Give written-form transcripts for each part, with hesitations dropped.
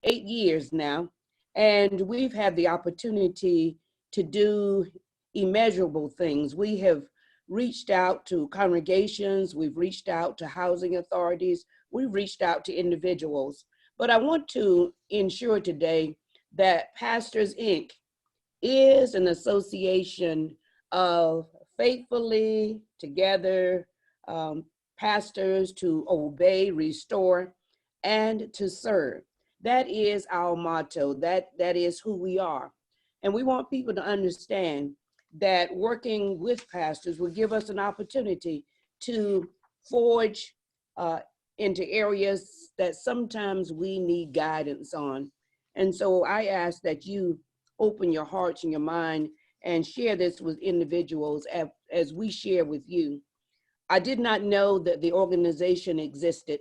8 years now, and we've had the opportunity to do immeasurable things. We have reached out to congregations, we've reached out to housing authorities, we've reached out to individuals. But I want to ensure today that Pastors Inc. is an association of faithfully together pastors to obey, restore, and to serve. That is our motto. That is who we are. And we want people to understand that working with pastors will give us an opportunity to forge into areas that sometimes we need guidance on. And so I ask that you open your hearts and your mind and share this with individuals as we share with you. I did not know that the organization existed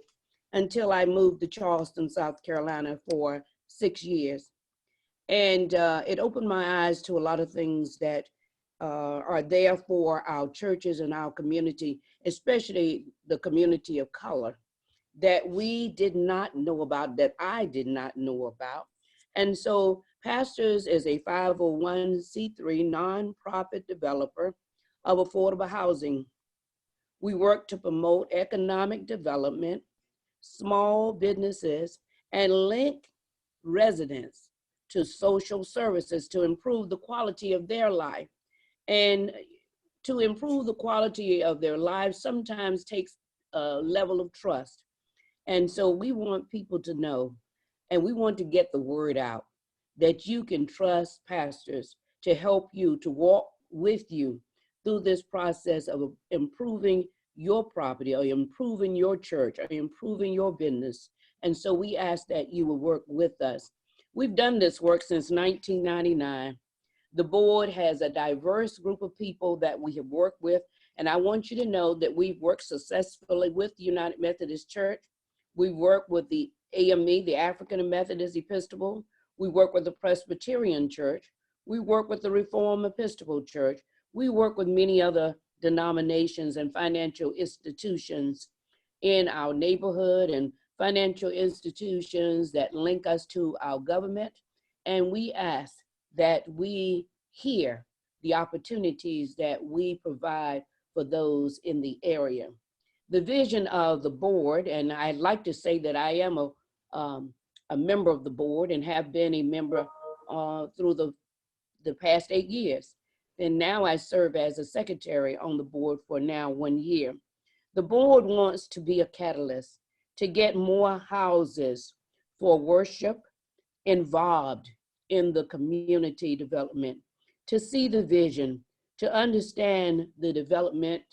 until I moved to Charleston, South Carolina for 6 years. And it opened my eyes to a lot of things that are there for our churches and our community, especially the community of color, that we did not know about, that I did not know about. And so Pastors is a 501c3 nonprofit developer of affordable housing. We work to promote economic development, small businesses, and link residents to social services to improve the quality of their life. And to improve the quality of their lives sometimes takes a level of trust. And so we want people to know, and we want to get the word out, that you can trust pastors to help you, to walk with you through this process of improving your property or improving your church or improving your business. And so we ask that you will work with us. We've done this work since 1999. The board has a diverse group of people that we have worked with. And I want you to know that we've worked successfully with the United Methodist Church. We've worked with the AME, the African Methodist Episcopal. We work with the Presbyterian Church. We work with the Reformed Episcopal Church. We work with many other denominations and financial institutions in our neighborhood and financial institutions that link us to our government. And we ask that we hear the opportunities that we provide for those in the area. The vision of the board, and I'd like to say that I am a member of the board and have been a member through the past 8 years. And now I serve as a secretary on the board for now 1 year. The board wants to be a catalyst to get more houses for worship involved in the community development, to see the vision, to understand the development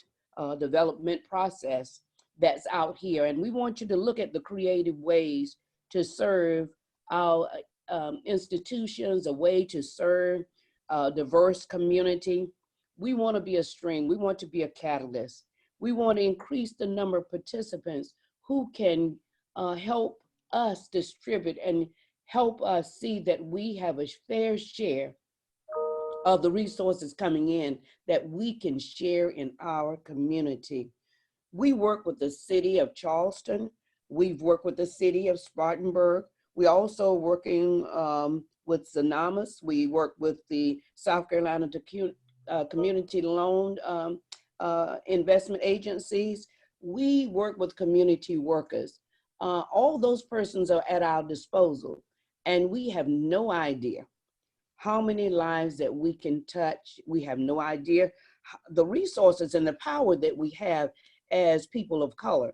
process that's out here. And we want you to look at the creative ways to serve our institutions, a way to serve a diverse community. We want to be a string. We want to be a catalyst. We want to increase the number of participants who can help us distribute and help us see that we have a fair share of the resources coming in that we can share in our community. We work with the city of Charleston. We've worked with the city of Spartanburg. We're also working with Zonamas. We work with the South Carolina Community Loan Investment Agencies. We work with community workers. All those persons are at our disposal, and we have no idea how many lives that we can touch. We have no idea the resources and the power that we have as people of color.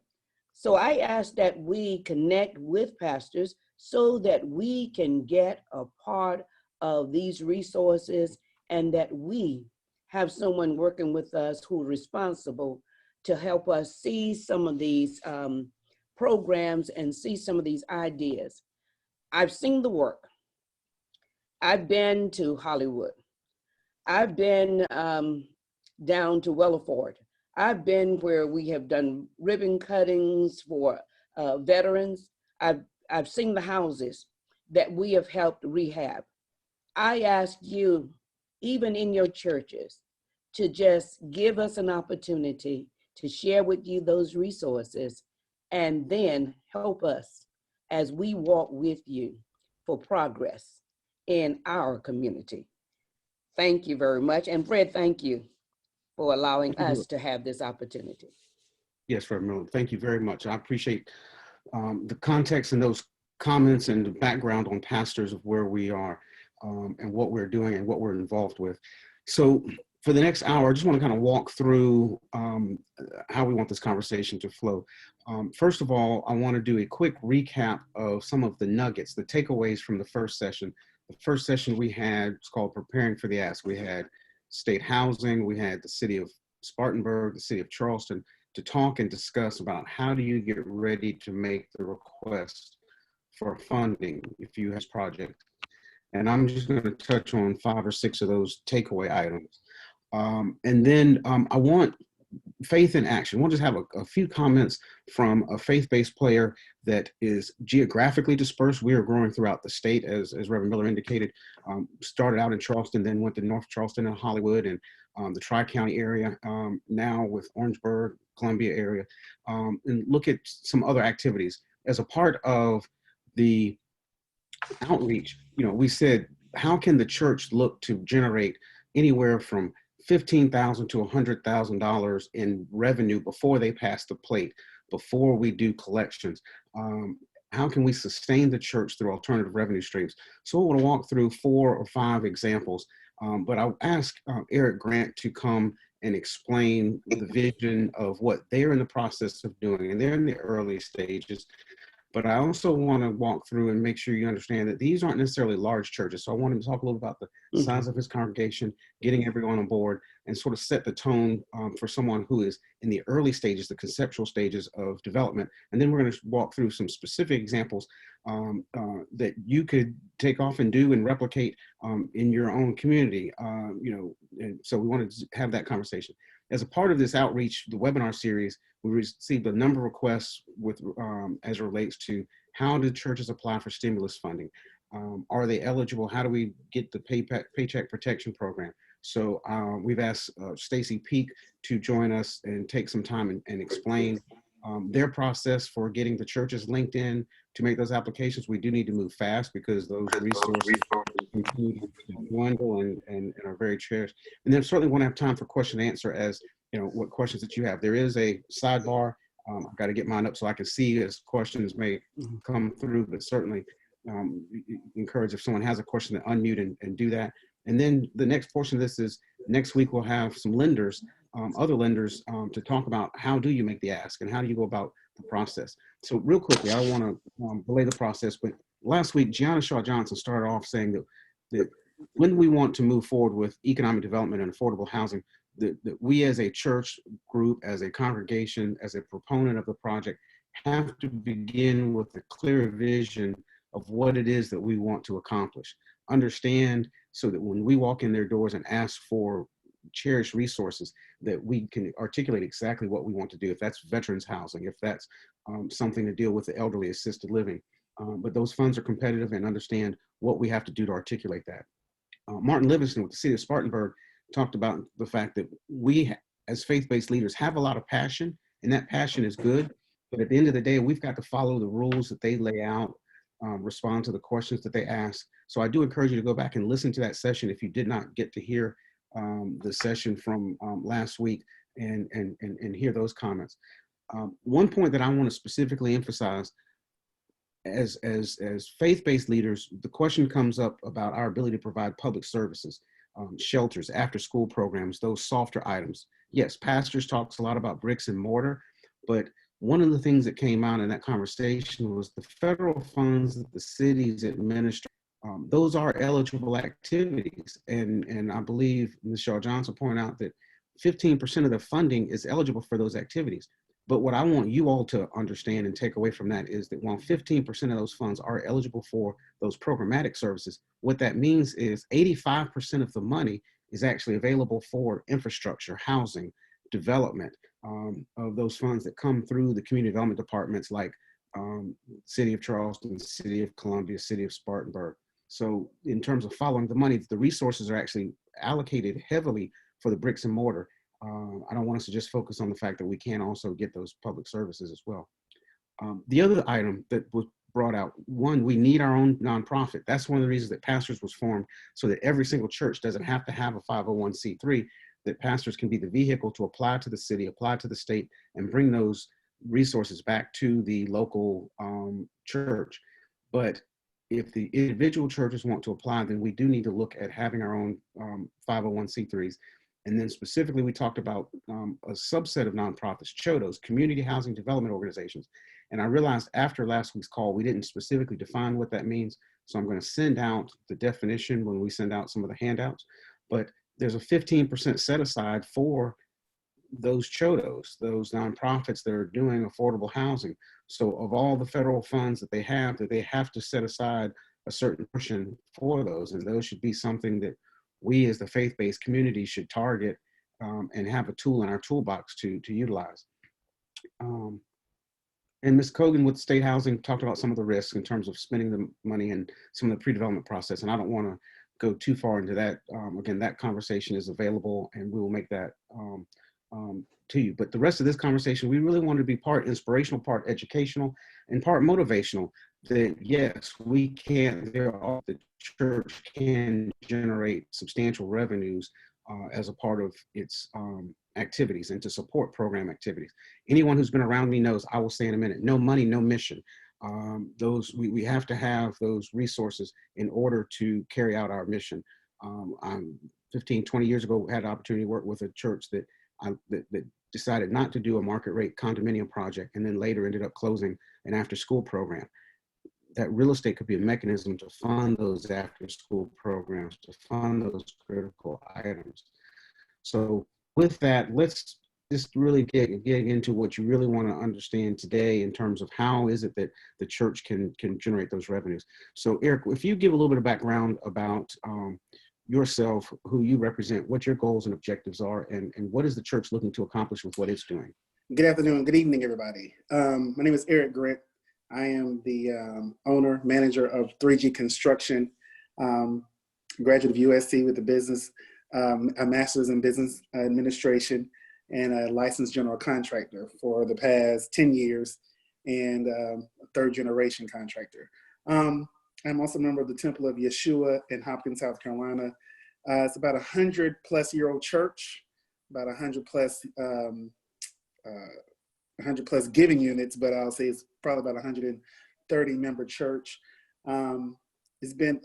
So I ask that we connect with pastors so that we can get a part of these resources, and that we have someone working with us who is responsible to help us see some of these programs and see some of these ideas. I've seen the work. I've been to Hollywood. I've been down to Weatherford. I've been where we have done ribbon cuttings for veterans. I've seen the houses that we have helped rehab. I ask you, even in your churches, to just give us an opportunity to share with you those resources, and then help us as we walk with you for progress in our community. Thank you very much. And Fred, thank you for allowing us to have this opportunity. Yes, Reverend Miller, thank you very much. I appreciate the context and those comments and the background on pastors of where we are and what we're doing and what we're involved with. So for the next hour, I just want to kind of walk through how we want this conversation to flow. First of all, I want to do a quick recap of some of the nuggets, the takeaways from the first session. The first session we had was called Preparing for the Ask. We had state housing, we had the city of Spartanburg, the city of Charleston, to talk and discuss about how do you get ready to make the request for funding if you have this project. And I'm just going to touch on 5 or 6 of those takeaway items. And then I want faith in action. We'll just have a few comments from a faith-based player that is geographically dispersed. We are growing throughout the state, as Reverend Miller indicated. Started out in Charleston, then went to North Charleston and Hollywood and the Tri-County area, now with Orangeburg, Columbia area, and look at some other activities. As a part of the outreach, we said, how can the church look to generate anywhere from $15,000 to $100,000 in revenue before they pass the plate, before we do collections? How can we sustain the church through alternative revenue streams? So I want to walk through 4 or 5 examples, but I'll ask Eric Grant to come and explain the vision of what they're in the process of doing, and they're in the early stages. But I also want to walk through and make sure you understand that these aren't necessarily large churches. So I want to talk a little about the size of his congregation, getting everyone on board, and sort of set the tone for someone who is in the early stages, the conceptual stages of development. And then we're going to walk through some specific examples that you could take off and do and replicate in your own community. And so we wanted to have that conversation. As a part of this outreach, the webinar series, we received a number of requests with as it relates to how do churches apply for stimulus funding? Are they eligible? How do we get the Paycheck Protection Program? So we've asked Stacy Peak to join us and take some time and explain their process for getting the churches linked in to make those applications. We do need to move fast because those resources continue to dwindle and are very cherished. And then certainly want to have time for question and answer as what questions that you have. There is a sidebar. I've got to get mine up so I can see as questions may come through, but certainly encourage if someone has a question to unmute and do that. And then the next portion of this is next week we'll have some lenders, other lenders to talk about how do you make the ask and how do you go about the process. So real quickly, I don't want to belay the process, but last week, Gianna Shaw Johnson started off saying that when we want to move forward with economic development and affordable housing, that we as a church group, as a congregation, as a proponent of the project, have to begin with a clear vision of what it is that we want to accomplish. Understand so that when we walk in their doors and ask for cherished resources, that we can articulate exactly what we want to do. If that's veterans housing, if that's something to deal with the elderly assisted living, but those funds are competitive and understand what we have to do to articulate that. Martin Livingston with the city of Spartanburg talked about the fact that we as faith-based leaders have a lot of passion, and that passion is good, but at the end of the day, we've got to follow the rules that they lay out, respond to the questions that they ask. So I do encourage you to go back and listen to that session if you did not get to hear the session from last week and hear those comments. One point that I want to specifically emphasize, as faith-based leaders, the question comes up about our ability to provide public services, shelters, after-school programs, those softer items. Yes, pastors talks a lot about bricks and mortar, but one of the things that came out in that conversation was the federal funds that the cities administer. Those are eligible activities, and I believe Ms. Shaw Johnson pointed out that 15% of the funding is eligible for those activities. But what I want you all to understand and take away from that is that while 15% of those funds are eligible for those programmatic services, what that means is 85% of the money is actually available for infrastructure, housing, development of those funds that come through the community development departments like City of Charleston, City of Columbia, City of Spartanburg. So in terms of following the money, the resources are actually allocated heavily for the bricks and mortar. I don't want us to just focus on the fact that we can also get those public services as well. The other item that was brought out. One, we need our own nonprofit. That's one of the reasons that Pastors was formed, so that every single church doesn't have to have a 501c3, that pastors can be the vehicle to apply to the city, apply to the state, and bring those resources back to the local church. But if the individual churches want to apply, then we do need to look at having our own 501c3s. And then specifically, we talked about a subset of nonprofits, CHODOs, Community Housing Development Organizations. And I realized after last week's call, we didn't specifically define what that means. So I'm going to send out the definition when we send out some of the handouts. But there's a 15% set aside for those CHODOs, those nonprofits that are doing affordable housing. So of all the federal funds that they have to set aside a certain portion for those. And those should be something that we as the faith-based community should target and have a tool in our toolbox to utilize. And Ms. Cogan with State Housing talked about some of the risks in terms of spending the money and some of the pre-development process. And I don't want to go too far into that. Again, that conversation is available and we will make that to you. But the rest of this conversation, we really wanted to be part inspirational, part educational, and part motivational. That yes, we can, the church can generate substantial revenues as a part of its activities and to support program activities. Anyone who's been around me knows, I will say in a minute, no money, no mission. We have to have those resources in order to carry out our mission. 15, 20 years ago, had an opportunity to work with a church that decided not to do a market rate condominium project, and then later ended up closing an after school program. That real estate could be a mechanism to fund those after school programs, to fund those critical items. So with that, let's just really get into what you really want to understand today in terms of how is it that the church can generate those revenues. So Eric, if you give a little bit of background about yourself, who you represent, what your goals and objectives are, and what is the church looking to accomplish with what it's doing? Good afternoon, good evening, everybody. My name is Eric Grant. I am the owner, manager of 3G Construction, graduate of USC with a business, a master's in business administration, and a licensed general contractor for the past 10 years, and a third generation contractor. I'm also a member of the Temple of Yeshua in Hopkins, South Carolina. It's about 100-plus-year-old church, about 100-plus giving units, but I'll say it's probably about 130-member church. It's been,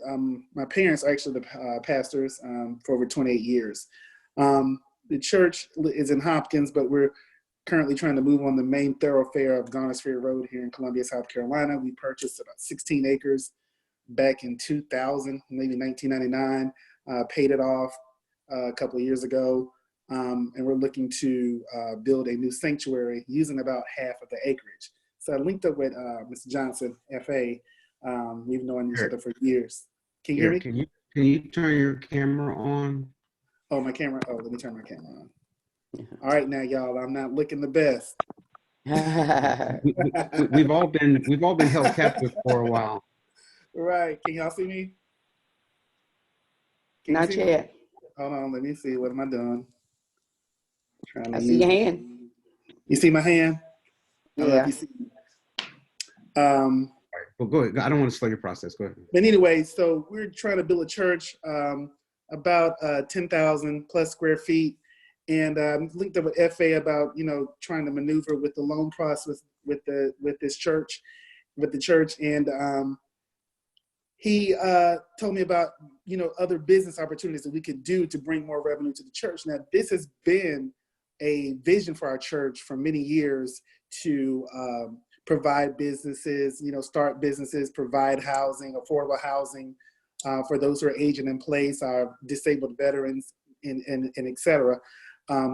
my parents are actually the pastors for over 28 years. The church is in Hopkins, but we're currently trying to move on the main thoroughfare of Garners Ferry Road here in Columbia, South Carolina. We purchased about 16 acres back in 2000, maybe 1999, paid it off a couple of years ago. And we're looking to build a new sanctuary using about half of the acreage. So I linked up with Mr. Johnson, FA. We've known each other for years. Can you hear me? Can you turn your camera on? Oh, my camera. Oh, let me turn my camera on. All right, now, y'all, I'm not looking the best. We've all been held captive for a while. Right. Can y'all see me? Not yet. Hold on. Let me see. What am I doing? I see your hand. You see my hand? Yeah. Well, go ahead. I don't want to slow your process. Go ahead. But anyway, so we're trying to build a church about 10,000 plus square feet. And linked up with FA about, trying to maneuver with the loan process with the church. And he told me about, other business opportunities that we could do to bring more revenue to the church. Now, this has been a vision for our church for many years to provide businesses, start businesses, provide housing, affordable housing for those who are aging in place, our disabled veterans, and et cetera.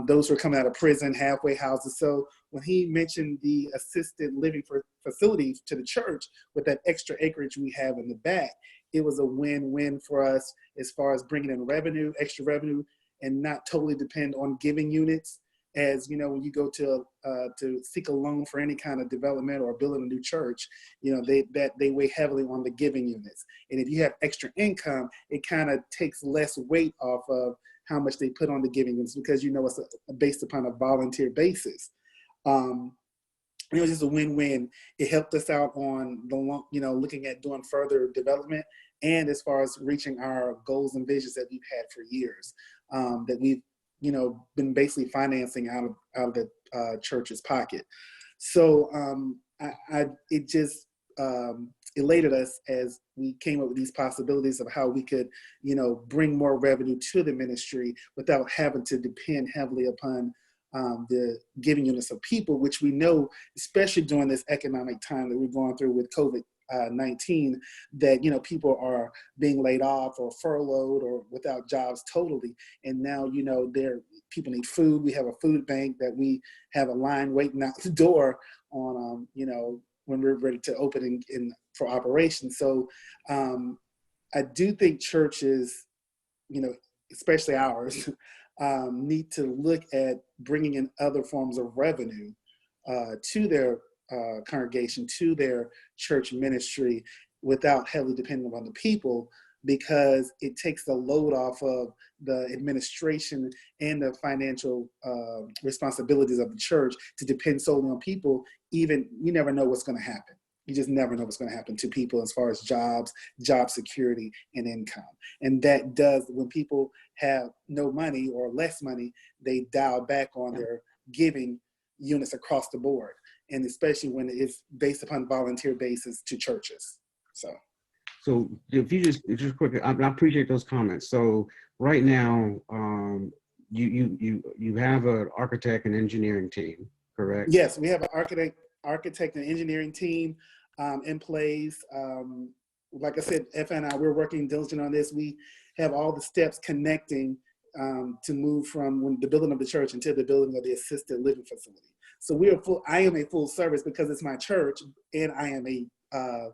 Those who are coming out of prison, halfway houses. So when he mentioned the assisted living facilities to the church with that extra acreage we have in the back, it was a win-win for us as far as bringing in revenue, extra revenue, and not totally depend on giving units. As when you go to seek a loan for any kind of development or building a new church, they weigh heavily on the giving units. And if you have extra income, it kind of takes less weight off of how much they put on the giving units, because it's based upon a volunteer basis. it was just a win-win. It helped us out on the long, looking at doing further development, and as far as reaching our goals and visions that we've had for years, that we've been basically financing out of the church's pocket. So it just elated us as we came up with these possibilities of how we could bring more revenue to the ministry without having to depend heavily upon the giving units of people, which we know, especially during this economic time that we're going through with COVID-19, that people are being laid off or furloughed or without jobs totally. And now people need food. We have a food bank that we have a line waiting out the door on when we're ready to open for operation. So I do think churches, especially ours, need to look at bringing in other forms of revenue to their congregation, to their church ministry, without heavily depending on the people, because it takes the load off of the administration and the financial responsibilities of the church to depend solely on people. Even you never know what's going to happen. You just never know what's going to happen to people as far as jobs, job security, and income. And that does, when people have no money or less money, they dial back on their giving units across the board. And especially when it's based upon volunteer basis to churches. So if you just quickly, I appreciate those comments. So right now, you have an architect and engineering team, correct? Yes, we have an architect and engineering team in place. Like I said, F and I, we're working diligently on this. We have all the steps connecting to move from the building of the church into the building of the assisted living facility. So I am a full service because it's my church, and I am a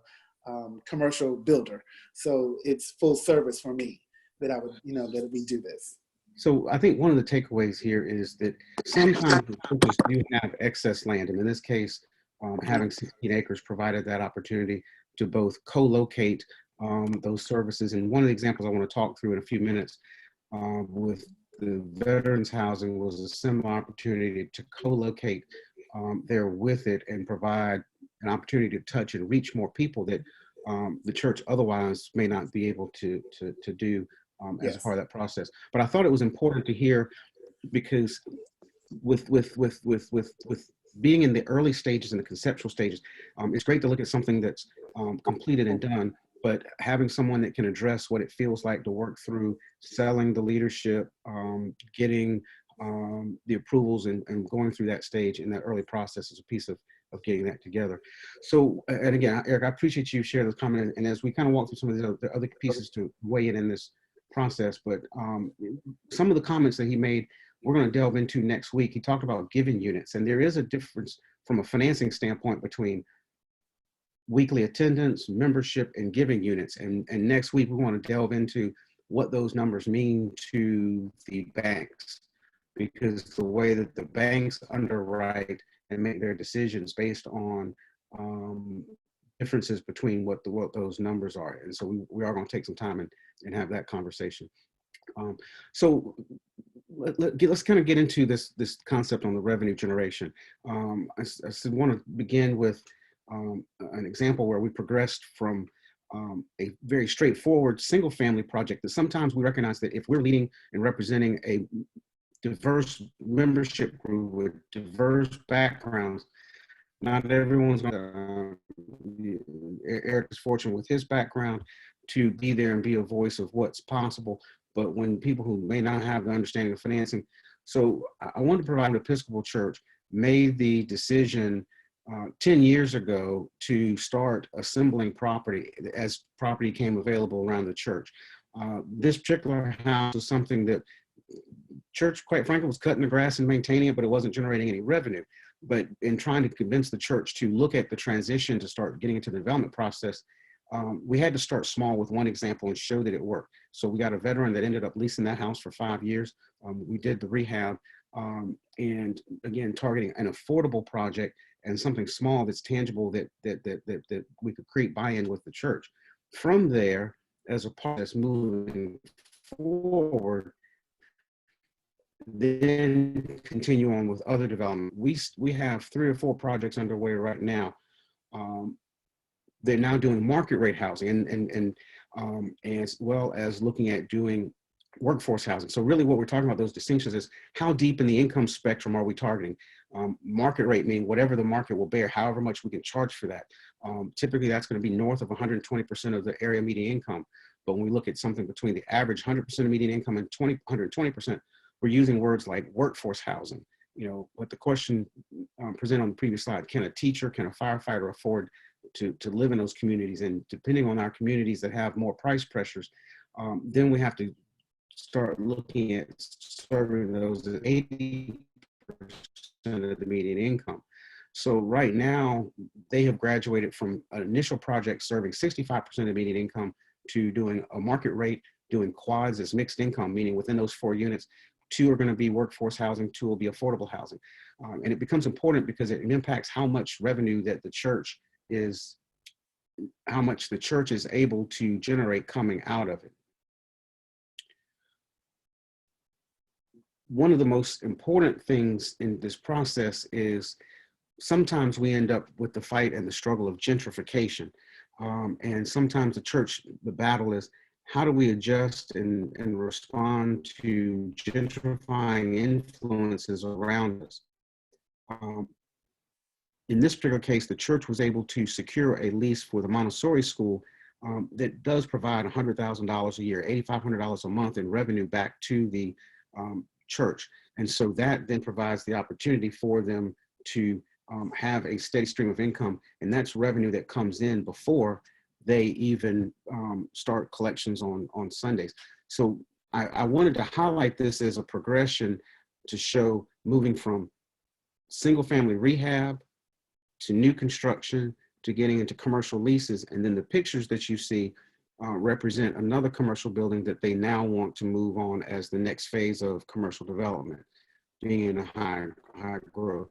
commercial builder. So it's full service for me that I would, that we do this. So I think one of the takeaways here is that sometimes the churches do have excess land, and in this case, having 16 acres provided that opportunity to both co-locate those services. And one of the examples I want to talk through in a few minutes with the veterans housing was a similar opportunity to co-locate there with it and provide an opportunity to touch and reach more people that the church otherwise may not be able to do as a part of that process. But I thought it was important to hear, because with being in the early stages and the conceptual stages, it's great to look at something that's completed and done, but having someone that can address what it feels like to work through selling the leadership, getting the approvals and going through that stage in that early process is a piece of getting that together. So, and again, Eric, I appreciate you sharing those comments. And as we kind of walk through some of the other pieces to weigh in this process, but some of the comments that he made, we're going to delve into next week. He talked about giving units, and there is a difference from a financing standpoint between weekly attendance, membership, and giving units. And next week, we want to delve into what those numbers mean to the banks, because the way that the banks underwrite and make their decisions based on differences between what those numbers are. And so we are going to take some time and have that conversation. So let's kind of get into this concept on the revenue generation. I want to begin with an example where we progressed from a very straightforward single family project that sometimes we recognize that if we're leading and representing a diverse membership group with diverse backgrounds, not everyone's going to, Eric is fortunate with his background to be there and be a voice of what's possible. But when people who may not have the understanding of financing, so I want to provide an Episcopal church made the decision 10 years ago to start assembling property as property came available around the church. This particular house is something that church, quite frankly, was cutting the grass and maintaining it, but it wasn't generating any revenue. But in trying to convince the church to look at the transition to start getting into the development process, we had to start small with one example and show that it worked. So we got a veteran that ended up leasing that house for 5 years. We did the rehab, and again, targeting an affordable project and something small that's tangible that we could create buy-in with the church. From there, as a process moving forward, then continue on with other development. We have 3 or 4 projects underway right now. They're now doing market rate housing and as well as looking at doing workforce housing. So really what we're talking about, those distinctions, is how deep in the income spectrum are we targeting? Market rate meaning whatever the market will bear, however much we can charge for that. Typically that's going to be north of 120% of the area median income. But when we look at something between the average 100% of median income and 120%, we're using words like workforce housing. You know, what the question presented on the previous slide, can a teacher, can a firefighter afford to live in those communities? And depending on our communities that have more price pressures, then we have to start looking at serving those at 80% of the median income. So right now, they have graduated from an initial project serving 65% of median income to doing a market rate, doing quads as mixed income, meaning within those 4 units, 2 are going to be workforce housing, 2 will be affordable housing. And it becomes important because it impacts how much revenue that the church is, how much the church is able to generate coming out of it. One of the most important things in this process is sometimes we end up with the fight and the struggle of gentrification. And sometimes the church, the battle is, how do we adjust and respond to gentrifying influences around us? In this particular case, the church was able to secure a lease for the Montessori school that does provide $100,000 a year, $8,500 a month in revenue back to the church. And so that then provides the opportunity for them to have a steady stream of income. And that's revenue that comes in before they even start collections on Sundays. So I wanted to highlight this as a progression to show moving from single family rehab to new construction to getting into commercial leases. And then the pictures that you see represent another commercial building that they now want to move on as the next phase of commercial development, being in a high growth.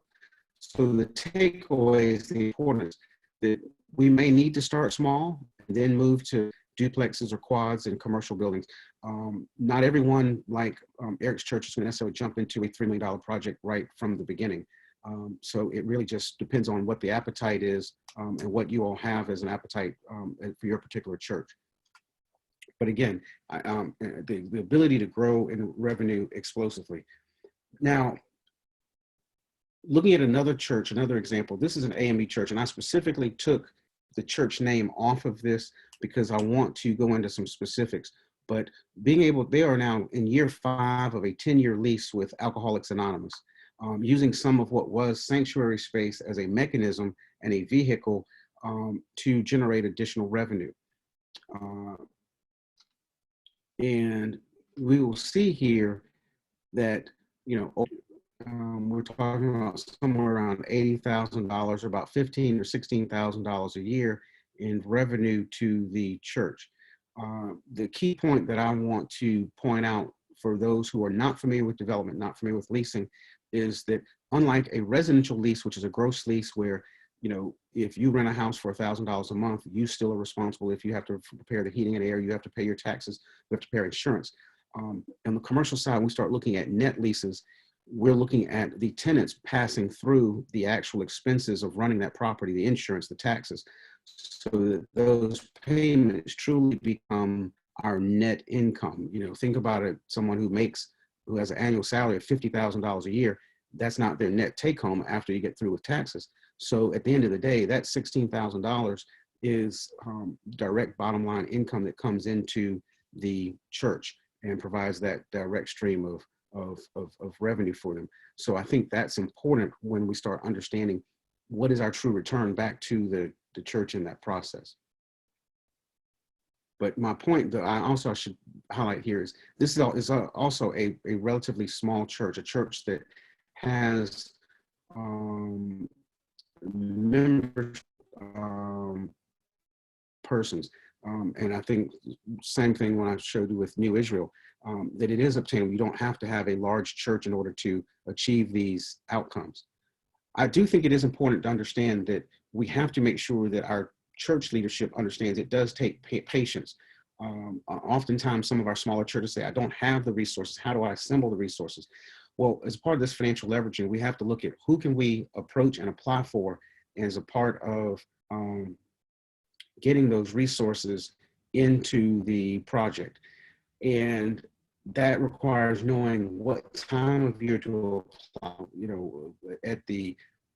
So the takeaway is the importance that we may need to start small and then move to duplexes or quads and commercial buildings. Not everyone, like Eric's church, is going to necessarily jump into a $3 million project right from the beginning. So it really just depends on what the appetite is and what you all have as an appetite for your particular church. But again, the ability to grow in revenue explosively. Now, looking at another church, another example, this is an AME church, and I specifically took the church name off of this because I want to go into some specifics. But being able, they are now in year 5 of a 10-year lease with Alcoholics Anonymous, using some of what was sanctuary space as a mechanism and a vehicle to generate additional revenue. And we will see here that, you know, we're talking about somewhere around $80,000 or about $15,000 or $16,000 a year in revenue to the church. The key point that I want to point out for those who are not familiar with development, not familiar with leasing, is that unlike a residential lease, which is a gross lease where, you know, if you rent a house for $1,000 a month, you still are responsible. If you have to prepare the heating and air, you have to pay your taxes, you have to pay insurance. On the commercial side, we start looking at net leases. We're looking at the tenants passing through the actual expenses of running that property, the insurance, the taxes, so that those payments truly become our net income. You know, think about it, someone who has an annual salary of $50,000 a year, that's not their net take home after you get through with taxes. So at the end of the day, that $16,000 is direct bottom line income that comes into the church and provides that direct stream of revenue for them. So I think that's important when we start understanding what is our true return back to the church in that process. But my point that I also should highlight here is this is also a relatively small church, a church that has members, persons. And I think same thing when I showed you with New Israel, that it is obtainable. You don't have to have a large church in order to achieve these outcomes. I do think it is important to understand that we have to make sure that our church leadership understands it does take patience. Oftentimes, some of our smaller churches say, I don't have the resources. How do I assemble the resources? Well, as part of this financial leveraging, we have to look at who can we approach and apply for as a part of getting those resources into the project. And that requires knowing what time of year to apply, at the,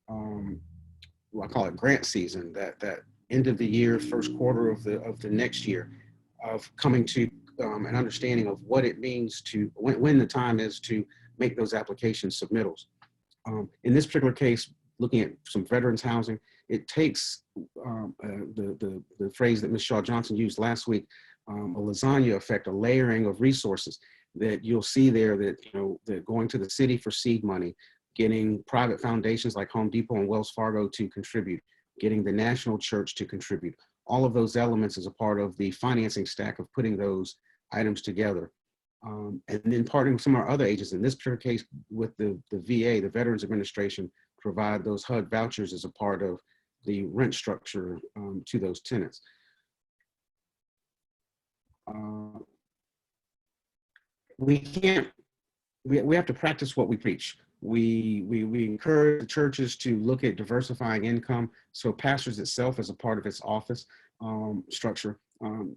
I call it grant season, that end of the year, first quarter of the next year, of coming to an understanding of what it means to, when the time is to make those application submittals. In this particular case, looking at some veterans housing, it takes the phrase that Ms. Shaw Johnson used last week, a lasagna effect, a layering of resources that you'll see there, that going to the city for seed money, getting private foundations like Home Depot and Wells Fargo to contribute, getting the national church to contribute. All of those elements is a part of the financing stack of putting those items together. And then partnering with some of our other agencies, in this particular case with the VA, the Veterans Administration, provide those HUD vouchers as a part of the rent structure to those tenants. We have to practice what we preach. We encourage the churches to look at diversifying income. So pastors itself, as a part of its office structure,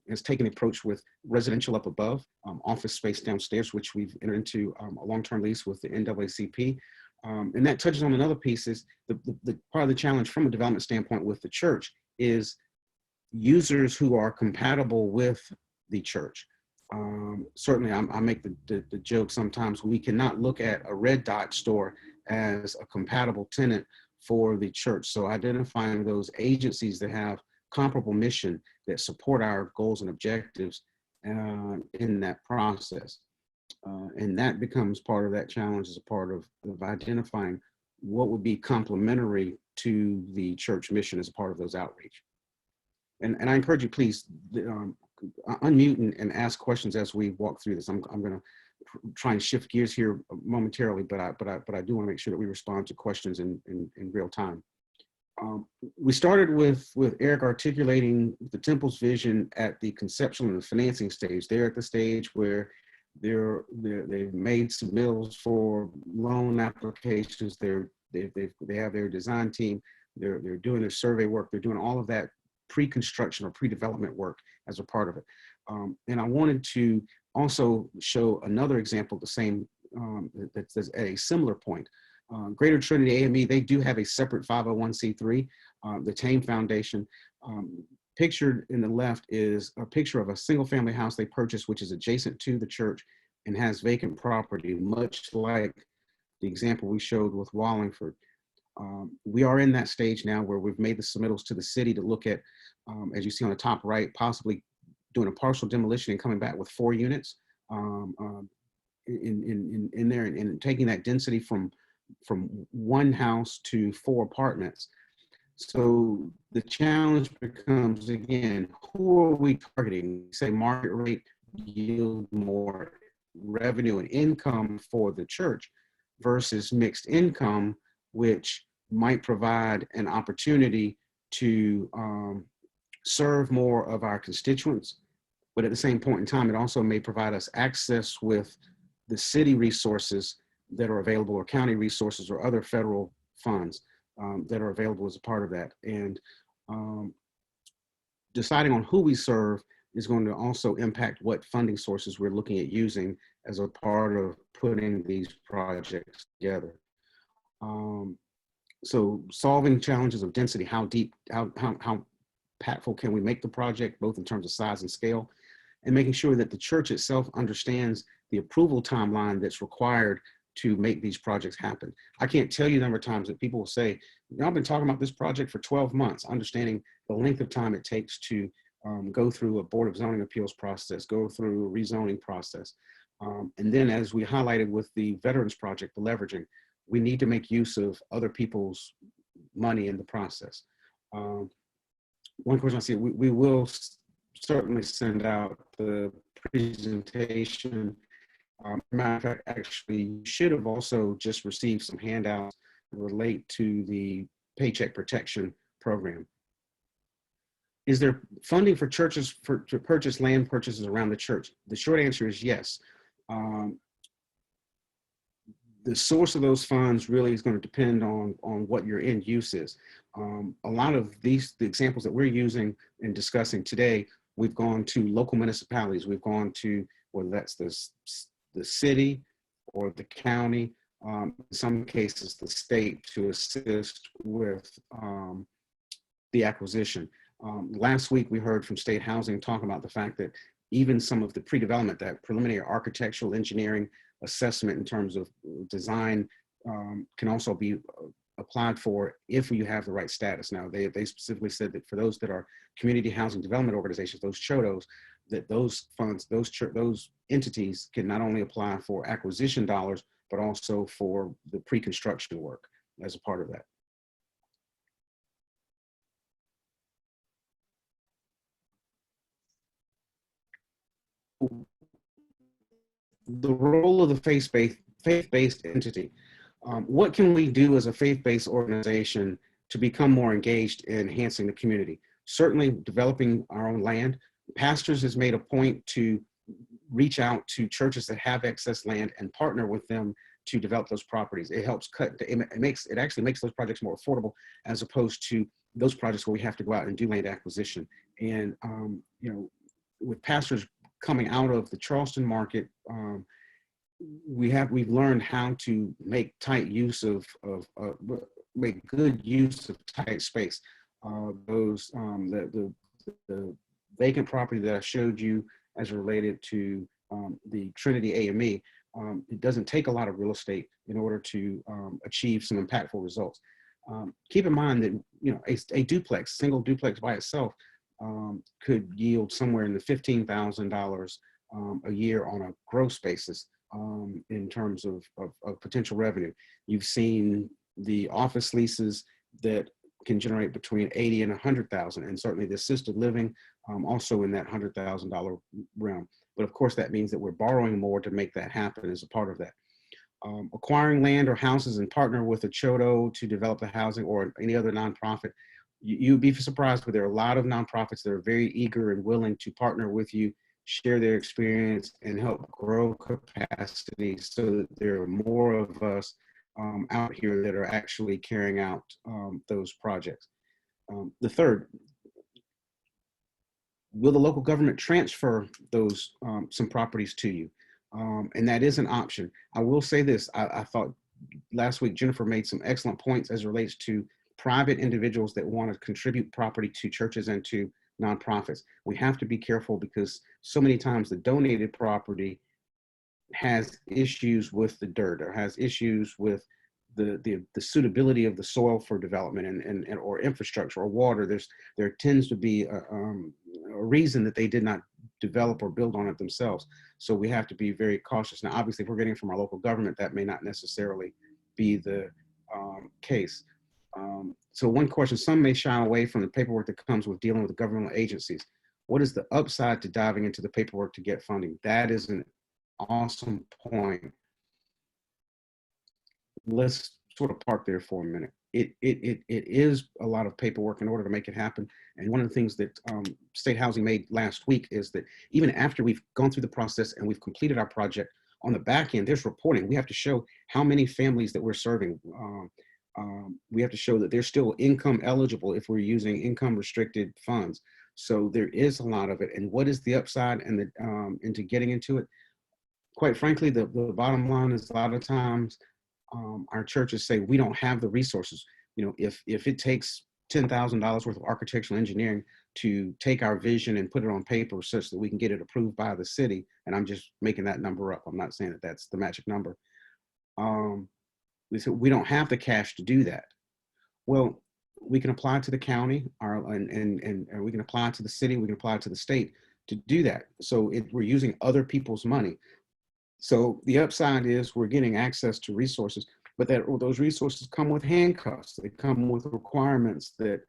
has taken the approach with residential up above, office space downstairs, which we've entered into a long-term lease with the NAACP. And that touches on another piece, is the part of the challenge from a development standpoint with the church is users who are compatible with the church. Certainly, I make the joke sometimes, we cannot look at a Red Dot store as a compatible tenant for the church. So identifying those agencies that have comparable mission that support our goals and objectives in that process. And that becomes part of that challenge, as a part of identifying what would be complementary to the church mission as a part of those outreach. And I encourage you, please, unmute and ask questions as we walk through this. I'm going to try and shift gears here momentarily, but I do want to make sure that we respond to questions in real time. We started with Eric articulating the temple's vision at the conceptual and the financing stage. They're at the stage where they've made submittals for loan applications. They have their design team. They're doing their survey work. They're doing all of that pre-construction or pre-development work as a part of it. And I wanted to also show another example of the same, that's at a similar point. Greater Trinity AME, they do have a separate 501c3, the Tame Foundation. Pictured in the left is a picture of a single family house they purchased, which is adjacent to the church and has vacant property, much like the example we showed with Wallingford. We are in that stage now where we've made the submittals to the city to look at, as you see on the top right, possibly doing a partial demolition and coming back with 4 units in there, and taking that density from 1 house to 4 apartments. So the challenge becomes, again, who are we targeting? Say market rate yield more revenue and income for the church versus mixed income, which might provide an opportunity to serve more of our constituents. But at the same point in time, it also may provide us access with the city resources that are available, or county resources, or other federal funds that are available as a part of that. And deciding on who we serve is going to also impact what funding sources we're looking at using as a part of putting these projects together. So solving challenges of density, how deep, how impactful can we make the project, both in terms of size and scale, and making sure that the church itself understands the approval timeline that's required to make these projects happen. I can't tell you the number of times that people will say, I've been talking about this project for 12 months, understanding the length of time it takes to go through a Board of Zoning Appeals process, go through a rezoning process. And then, as we highlighted with the Veterans Project, the leveraging, we need to make use of other people's money in the process. One question I see, we will certainly send out the presentation. Matter of fact, actually, you should have also just received some handouts that relate to the Paycheck Protection Program. Is there funding for churches to purchase land purchases around the church? The short answer is yes. The source of those funds really is going to depend on what your end use is. A lot of the examples that we're using and discussing today, we've gone to local municipalities. We've gone to, whether that's the city or the county, in some cases the state, to assist with the acquisition. Last week, we heard from State Housing talking about the fact that even some of the pre-development, that preliminary architectural engineering assessment in terms of design can also be applied for if you have the right status. Now, they specifically said that for those that are community housing development organizations, those CHODOs, that those funds, those entities can not only apply for acquisition dollars, but also for the pre-construction work as a part of that. The role of the faith-based entity. What can we do as a faith-based organization to become more engaged in enhancing the community? Certainly developing our own land. Pastors has made a point to reach out to churches that have excess land and partner with them to develop those properties. It helps it actually makes those projects more affordable, as opposed to those projects where we have to go out and do land acquisition. And with pastors coming out of the Charleston market, we've learned how to make make good use of tight space. The vacant property that I showed you as related to the Trinity AME, it doesn't take a lot of real estate in order to achieve some impactful results. Keep in mind that a duplex, single duplex by itself, could yield somewhere in the $15,000 a year on a gross basis in terms of potential revenue. You've seen the office leases that can generate between 80 and 100,000, and certainly the assisted living also in that $100,000 realm. But of course, that means that we're borrowing more to make that happen as a part of that. Acquiring land or houses and partner with a CHODO to develop the housing, or any other nonprofit. You'd be surprised, but there are a lot of nonprofits that are very eager and willing to partner with you, share their experience, and help grow capacity so that there are more of us out here that are actually carrying out those projects. The third, will the local government transfer those some properties to you? And that is an option. I will say this, I thought last week Jennifer made some excellent points as it relates to private individuals that want to contribute property to churches and to nonprofits. We have to be careful, because so many times the donated property has issues with the dirt, or has issues with the suitability of the soil for development and or infrastructure or water. There tends to be a reason that they did not develop or build on it themselves. So we have to be very cautious. Now, obviously, if we're getting from our local government, that may not necessarily be the case. So one question, some may shy away from the paperwork that comes with dealing with governmental agencies. What is the upside to diving into the paperwork to get funding? That is an awesome point. Let's sort of park there for a minute. It is a lot of paperwork in order to make it happen. And one of the things that State Housing made last week is that even after we've gone through the process and we've completed our project, on the back end, there's reporting. We have to show how many families that we're serving. We have to show that they're still income eligible if we're using income restricted funds. So there is a lot of it. And what is the upside and into getting into it? Quite frankly, the bottom line is, a lot of times our churches say we don't have the resources. If it takes $10,000 worth of architectural engineering to take our vision and put it on paper such that we can get it approved by the city, and I'm just making that number up, I'm not saying that that's the magic number. They said we don't have the cash to do that. Well, we can apply to the county, and we can apply to the city, we can apply to the state to do that. So we're using other people's money. So the upside is we're getting access to resources, but those resources come with handcuffs. They come with requirements that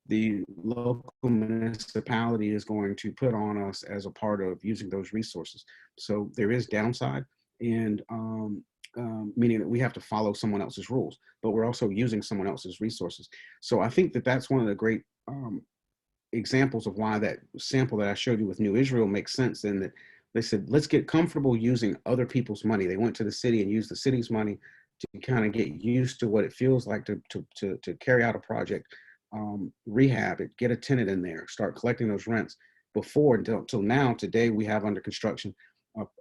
the local municipality is going to put on us as a part of using those resources. So there is downside, and meaning that we have to follow someone else's rules, but we're also using someone else's resources. So I think that that's one of the great examples of why that sample that I showed you with New Israel makes sense, in that they said, let's get comfortable using other people's money. They went to the city and used the city's money to kind of get used to what it feels like to carry out a project, rehab it, get a tenant in there, start collecting those rents. Before, until now, today, we have under construction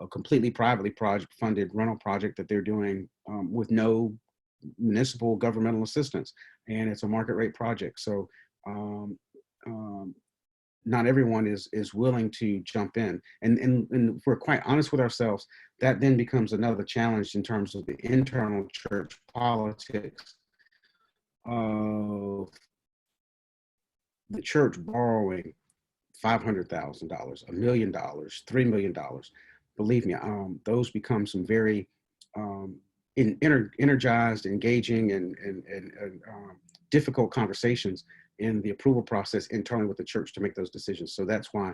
a completely privately funded rental project that they're doing with no municipal governmental assistance, and it's a market rate project. So not everyone is willing to jump in, and if we're quite honest with ourselves, that then becomes another challenge in terms of the internal church politics of the church borrowing $500,000, $1 million, $3 million. Believe me, those become some very energized, engaging, and difficult conversations in the approval process internally with the church to make those decisions. So that's why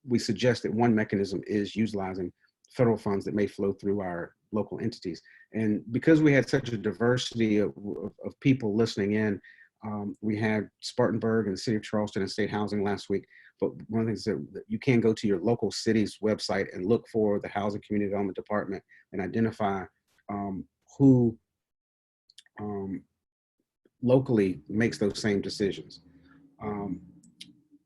we suggest that one mechanism is utilizing federal funds that may flow through our local entities. And because we had such a diversity of people listening in, we had Spartanburg and the City of Charleston and State Housing last week. But one of the things that you can go to your local city's website and look for the Housing Community Development Department and identify who locally makes those same decisions. And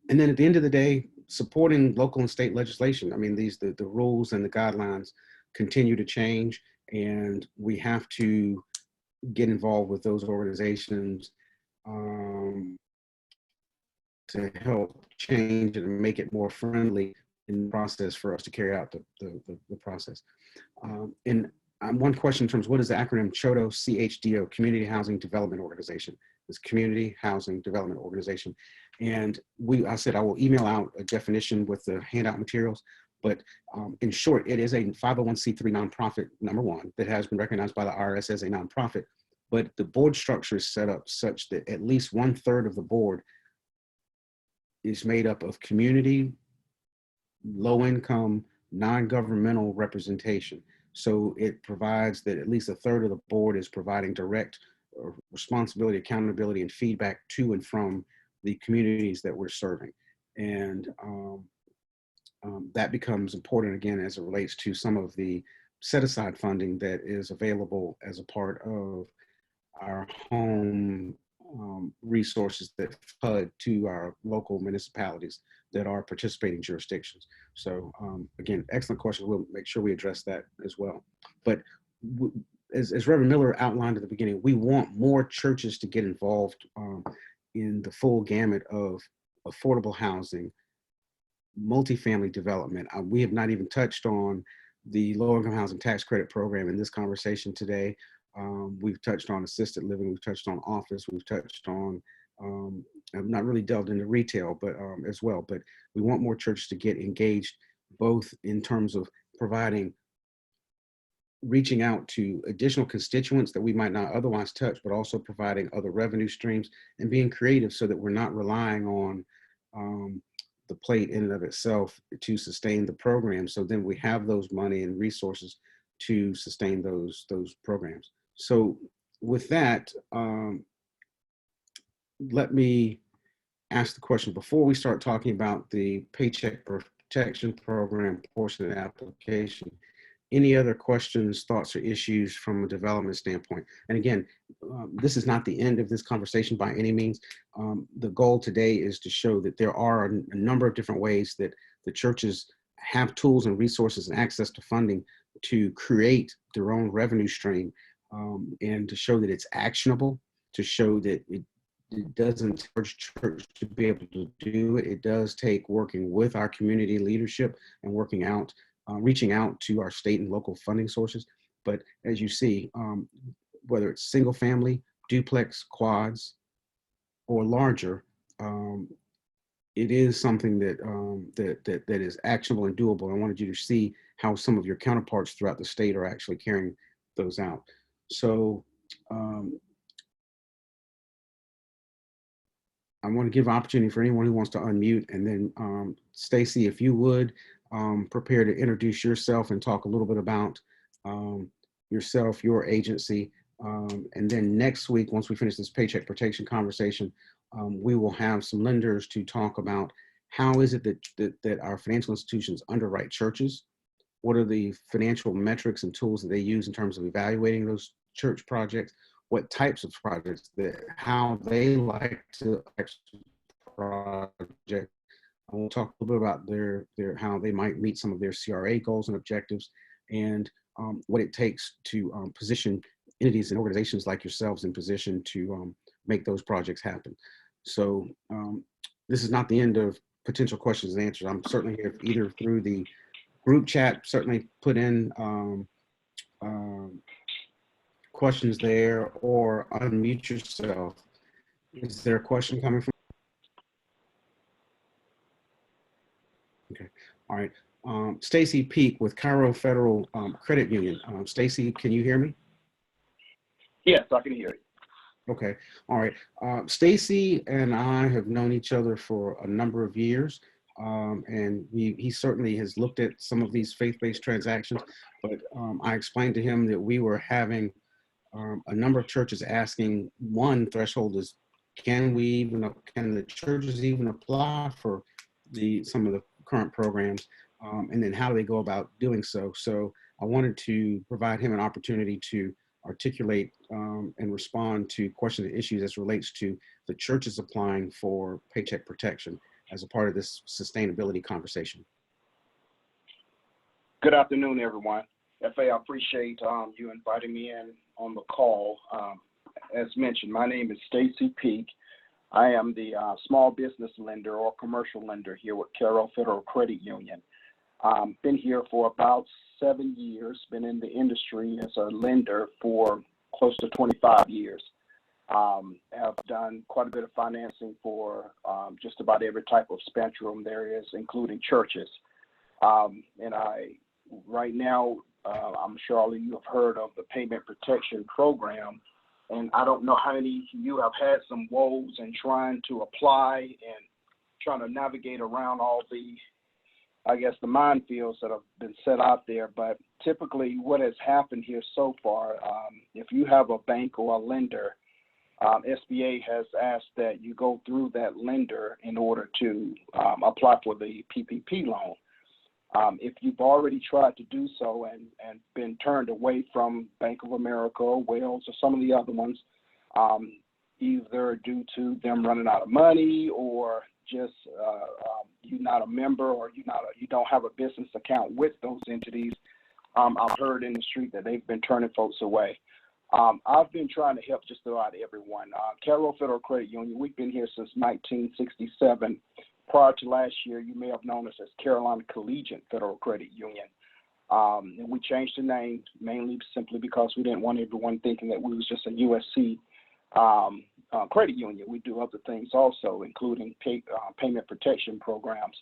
then at the end of the day, supporting local and state legislation. I mean, the rules and the guidelines continue to change, and we have to get involved with those organizations to help change and make it more friendly in the process for us to carry out the process. And one question in terms of what is the acronym CHODO, CHDO, Community Housing Development Organization. It's Community Housing Development Organization. And I said I will email out a definition with the handout materials, but in short, it is a 501c3 nonprofit, number one, that has been recognized by the IRS as a nonprofit. But the board structure is set up such that at least 1/3 of the board is made up of community, low-income, non-governmental representation. So it provides that at least 1/3 of the board is providing direct responsibility, accountability, and feedback to and from the communities that we're serving. And that becomes important again as it relates to some of the set-aside funding that is available as a part of our home resources that flood to our local municipalities that are participating jurisdictions. So again, excellent question. We'll make sure we address that as well. But as Reverend Miller outlined at the beginning, we want more churches to get involved in the full gamut of affordable housing, multifamily development. We have not even touched on the low-income housing tax credit program in this conversation today. We've touched on assisted living, we've touched on office, we've touched on, I've not really delved into retail, but as well, but we want more churches to get engaged, both in terms of reaching out to additional constituents that we might not otherwise touch, but also providing other revenue streams and being creative so that we're not relying on the plate in and of itself to sustain the program. So then we have those money and resources to sustain those programs. So with that, let me ask the question before we start talking about the Paycheck Protection Program portion of the application. Any other questions, thoughts, or issues from a development standpoint? And again, this is not the end of this conversation by any means. The goal today is to show that there are a number of different ways that the churches have tools and resources and access to funding to create their own revenue stream, and to show that it's actionable, to show that it doesn't charge church to be able to do it. It does take working with our community leadership and working out, reaching out to our state and local funding sources. But as you see, whether it's single family, duplex, quads, or larger, it is something that is actionable and doable. I wanted you to see how some of your counterparts throughout the state are actually carrying those out. So I want to give opportunity for anyone who wants to unmute, and then Stacy, if you would, prepare to introduce yourself and talk a little bit about yourself, your agency. And then next week, once we finish this paycheck protection conversation, we will have some lenders to talk about how is it that our financial institutions underwrite churches. What are the financial metrics and tools that they use in terms of evaluating those church projects? What types of projects, how they like to execute project. We'll talk a little bit about how they might meet some of their CRA goals and objectives, and what it takes to position entities and organizations like yourselves in position to make those projects happen. So this is not the end of potential questions and answers. I'm certainly here either through the group chat, certainly put in questions there, or unmute yourself. Is there a question coming from? Okay, all right. Stacy Peak with Cairo Federal Credit Union. Stacy, can you hear me? Yes, I can hear you. Okay, all right. Stacy and I have known each other for a number of years, and he certainly has looked at some of these faith-based transactions, but I explained to him that we were having a number of churches asking, one threshold is, can the churches even apply for some of the current programs, and then how do they go about doing so? So I wanted to provide him an opportunity to articulate and respond to questions and issues as relates to the churches applying for paycheck protection as a part of this sustainability conversation. Good afternoon, everyone. FA, I appreciate you inviting me in on the call. As mentioned, my name is Stacy Peak. I am the small business lender or commercial lender here with Cairo Federal Credit Union. Been here for about 7 years, been in the industry as a lender for close to 25 years. Have done quite a bit of financing for just about every type of spectrum there is, including churches. And right now, I'm sure all of you have heard of the Payment Protection Program. And I don't know how many of you have had some woes in trying to apply and trying to navigate around all the minefields that have been set out there. But typically what has happened here so far, if you have a bank or a lender, SBA has asked that you go through that lender in order to apply for the PPP loan. If you've already tried to do so and been turned away from Bank of America or Wells or some of the other ones, either due to them running out of money or just you're not a member or you don't have a business account with those entities, I've heard in the street that they've been turning folks away. I've been trying to help just about everyone. Cairo Federal Credit Union, we've been here since 1967. Prior to last year, you may have known us as Carolina Collegiate Federal Credit Union. And we changed the name mainly simply because we didn't want everyone thinking that we was just a USC credit union. We do other things also, including payment protection programs.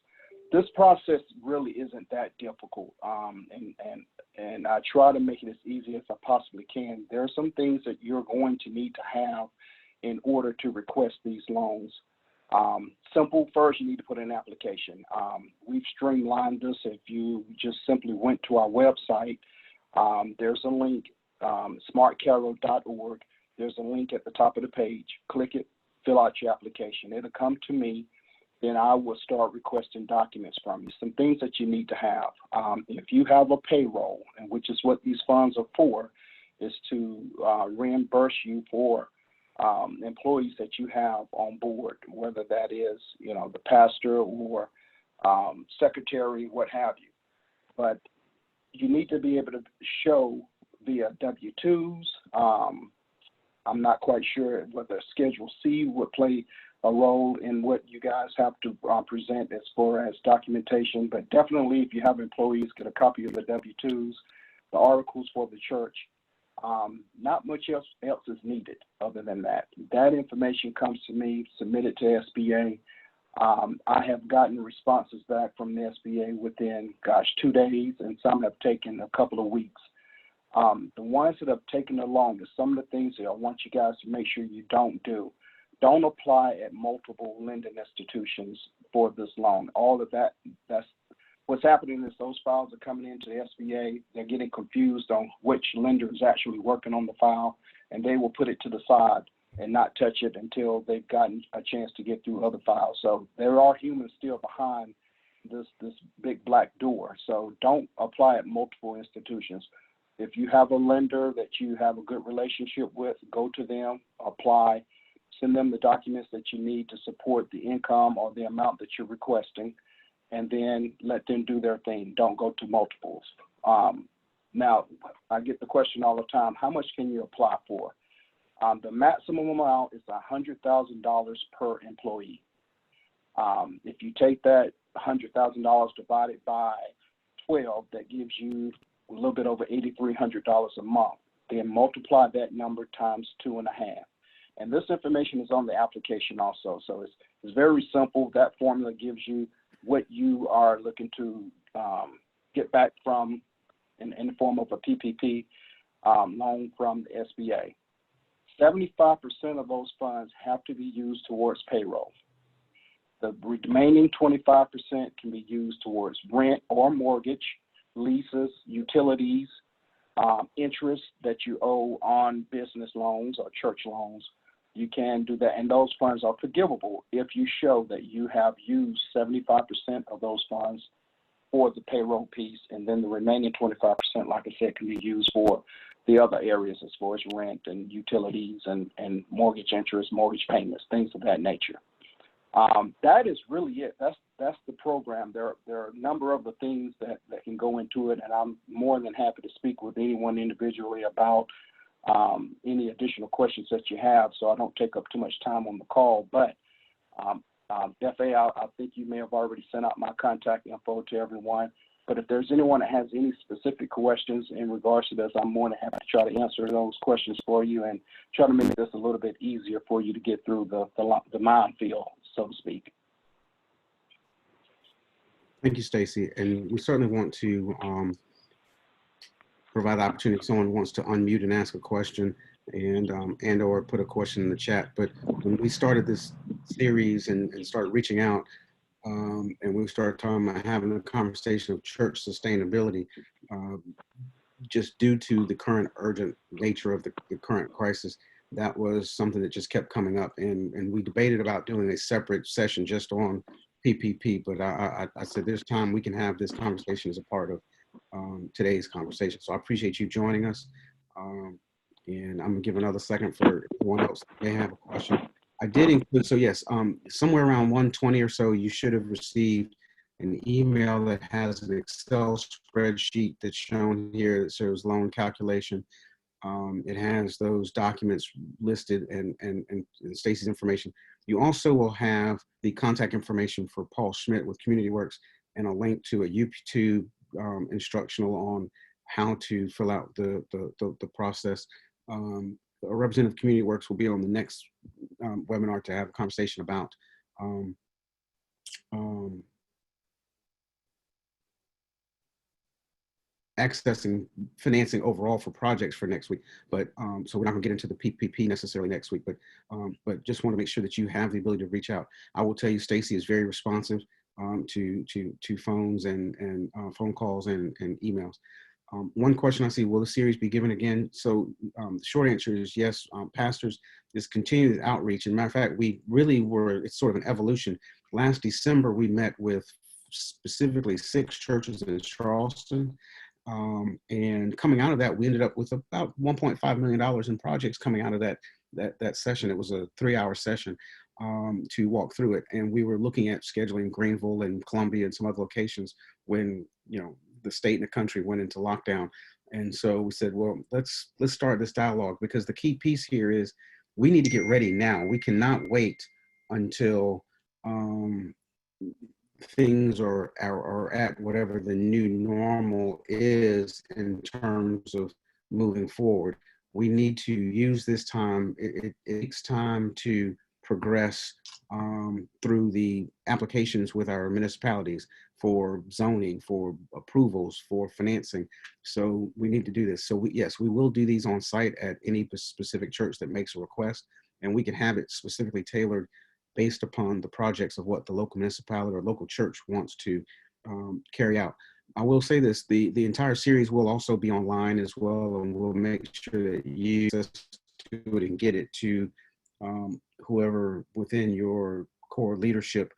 This process really isn't that difficult, and I try to make it as easy as I possibly can. There are some things that you're going to need to have in order to request these loans. Simple, first you need to put in an application. We've streamlined this. If you just simply went to our website, there's a link, smartcarroll.org. There's a link at the top of the page. Click it, fill out your application. It'll come to me. Then I will start requesting documents from you. Some things that you need to have. If you have a payroll, and which is what these funds are for, is to reimburse you for employees that you have on board, whether that is, the pastor or secretary, what have you. But you need to be able to show via W-2s. I'm not quite sure whether Schedule C would play a role in what you guys have to present as far as documentation, but definitely if you have employees, get a copy of the W-2s, the articles for the church. Not much else is needed other than that. That information comes to me, submitted to SBA. I have gotten responses back from the SBA within, 2 days, and some have taken a couple of weeks. The ones that have taken the longest, some of the things that I want you guys to make sure you don't do. Don't apply at multiple lending institutions for this loan. All of that's what's happening is those files are coming into the SBA. They're getting confused on which lender is actually working on the file, and they will put it to the side and not touch it until they've gotten a chance to get through other files. So there are humans still behind this big black door. So don't apply at multiple institutions. If you have a lender that you have a good relationship with, go to them, apply, send them the documents that you need to support the income or the amount that you're requesting, and then let them do their thing. Don't go to multiples. Now, I get the question all the time, how much can you apply for? The maximum amount is $100,000 per employee. If you take that $100,000 divided by 12, that gives you a little bit over $8,300 a month. Then multiply that number times 2.5. And this information is on the application also. So it's very simple. That formula gives you what you are looking to get back from in the form of a PPP loan from the SBA. 75% of those funds have to be used towards payroll. The remaining 25% can be used towards rent or mortgage, leases, utilities, interest that you owe on business loans or church loans. You can do that, and those funds are forgivable if you show that you have used 75% of those funds for the payroll piece, and then the remaining 25%, like I said, can be used for the other areas as far as rent and utilities and mortgage interest, mortgage payments, things of that nature. That is really it. That's the program. There are a number of the things that can go into it, and I'm more than happy to speak with anyone individually about any additional questions that you have, so I don't take up too much time on the call. But FA, I think you may have already sent out my contact info to everyone. But if there's anyone that has any specific questions in regards to this, I'm more than happy to try to answer those questions for you and try to make this a little bit easier for you to get through the minefield, so to speak. Thank you, Stacy. And we certainly want to provide the opportunity if someone wants to unmute and ask a question and or put a question in the chat. But when we started this series and started reaching out, and we started talking about having a conversation of church sustainability, just due to the current urgent nature of the current crisis, that was something that just kept coming up. And we debated about doing a separate session just on PPP, but I said there's time we can have this conversation as a part of today's conversation. So I appreciate you joining us. And I'm gonna give another second for anyone else that may have a question. I did include, so yes, somewhere around 1:20 or so, you should have received an email that has an Excel spreadsheet that's shown here that shows loan calculation. It has those documents listed and Stacy's information. You also will have the contact information for Paul Schmidt with Community Works and a link to a YouTube instructional on how to fill out the process. A representative of Community Works will be on the next webinar to have a conversation about accessing financing overall for projects for next week. But so we're not gonna get into the PPP necessarily next week, but just want to make sure that you have the ability to reach out. I will tell you, Stacy is very responsive to phones and phone calls and emails. One question I see, will the series be given again? So the short answer is yes. Pastors is continued outreach. And matter of fact, we really were, it's sort of an evolution. Last December, we met with specifically 6 churches in Charleston. And coming out of that, we ended up with about $1.5 million in projects coming out of that session. It was a 3-hour session to walk through it. And we were looking at scheduling Greenville and Columbia and some other locations when, you know, the state and the country went into lockdown. And so we said, well, let's start this dialogue, because the key piece here is we need to get ready now. We cannot wait until things are at whatever the new normal is in terms of moving forward. We need to use this time. It takes time to progress through the applications with our municipalities for zoning, for approvals, for financing. So we need to do this. So yes, we will do these on site at any specific church that makes a request, and we can have it specifically tailored based upon the projects of what the local municipality or local church wants to carry out. I will say this, the entire series will also be online as well, and we'll make sure that you access to it and get it to whoever within your core leadership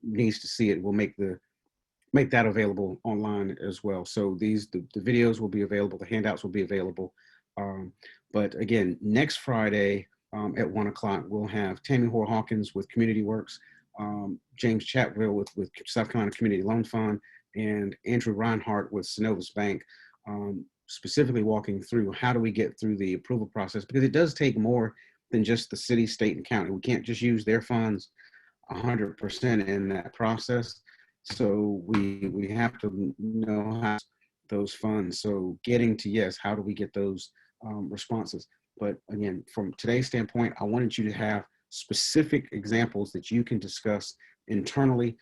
needs to see it will make that available online as well. So the videos will be available, the handouts will be available. But again, next Friday at 1 o'clock, we'll have Tammy Hoare Hawkins with Community Works, James Chatwell with South Carolina Community Loan Fund, and Andrew Reinhardt with Synovus Bank, specifically walking through how do we get through the approval process, because it does take more than just the city, state, and county. We can't just use their funds 100% in that process. So we have to know how those funds. So getting to yes, how do we get those responses? But again, from today's standpoint, I wanted you to have specific examples that you can discuss internally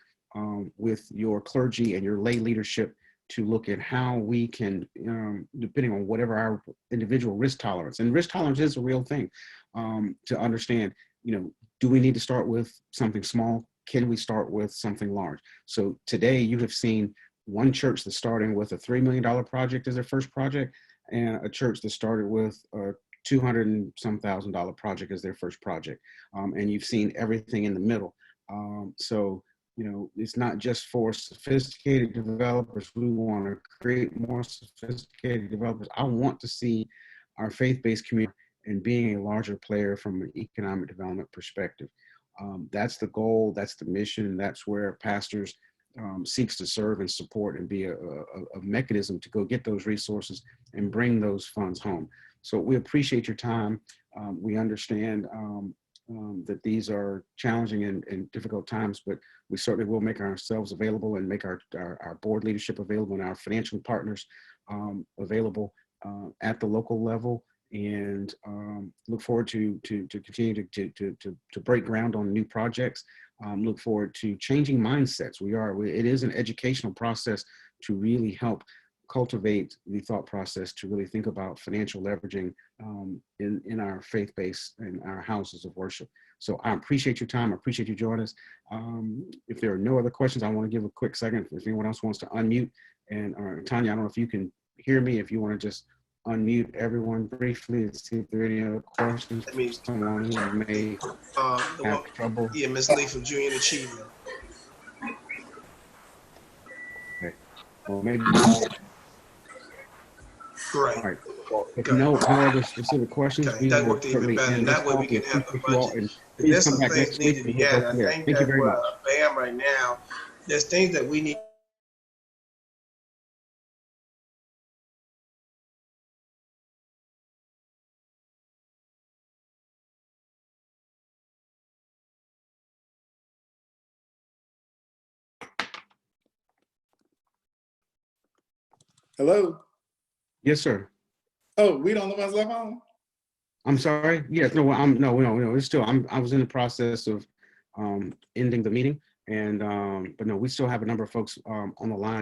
with your clergy and your lay leadership to look at how we can, depending on whatever our individual risk tolerance, and risk tolerance is a real thing, to understand, do we need to start with something small? Can we start with something large? So today you have seen one church that's starting with a $3 million project as their first project, and a church that started with a $200 and some thousand project as their first project. And you've seen everything in the middle. So, it's not just for sophisticated developers. We want to create more sophisticated developers. I want to see our faith-based community and being a larger player from an economic development perspective. That's the goal, that's the mission, that's where pastors seeks to serve and support and be a mechanism to go get those resources and bring those funds home. So we appreciate your time. We understand that these are challenging and difficult times, but we certainly will make ourselves available and make our board leadership available and our financial partners available at the local level, and look forward to continue to break ground on new projects. Look forward to changing mindsets. It is an educational process to really help cultivate the thought process to really think about financial leveraging in our faith base and our houses of worship. So I appreciate your time. I appreciate you joining us. If there are no other questions, I want to give a quick second if anyone else wants to unmute. And Tanya, I don't know if you can hear me, if you want to just unmute everyone briefly and see if there are any other questions. Someone who may have trouble. Yeah, Ms. Lee from Junior Achievement. Okay. Well, maybe. Great. All right. Well, if no other specific questions, okay, that worked even better. And that way we can have the budget. There's some things need to be added. I think Thank you very much. Bam right now, there's things that we need. Hello? Yes, sir. Oh, we don't know what's left on? I'm sorry. Yes, no, no, it's still, I was in the process of ending the meeting, and but no, we still have a number of folks on the line.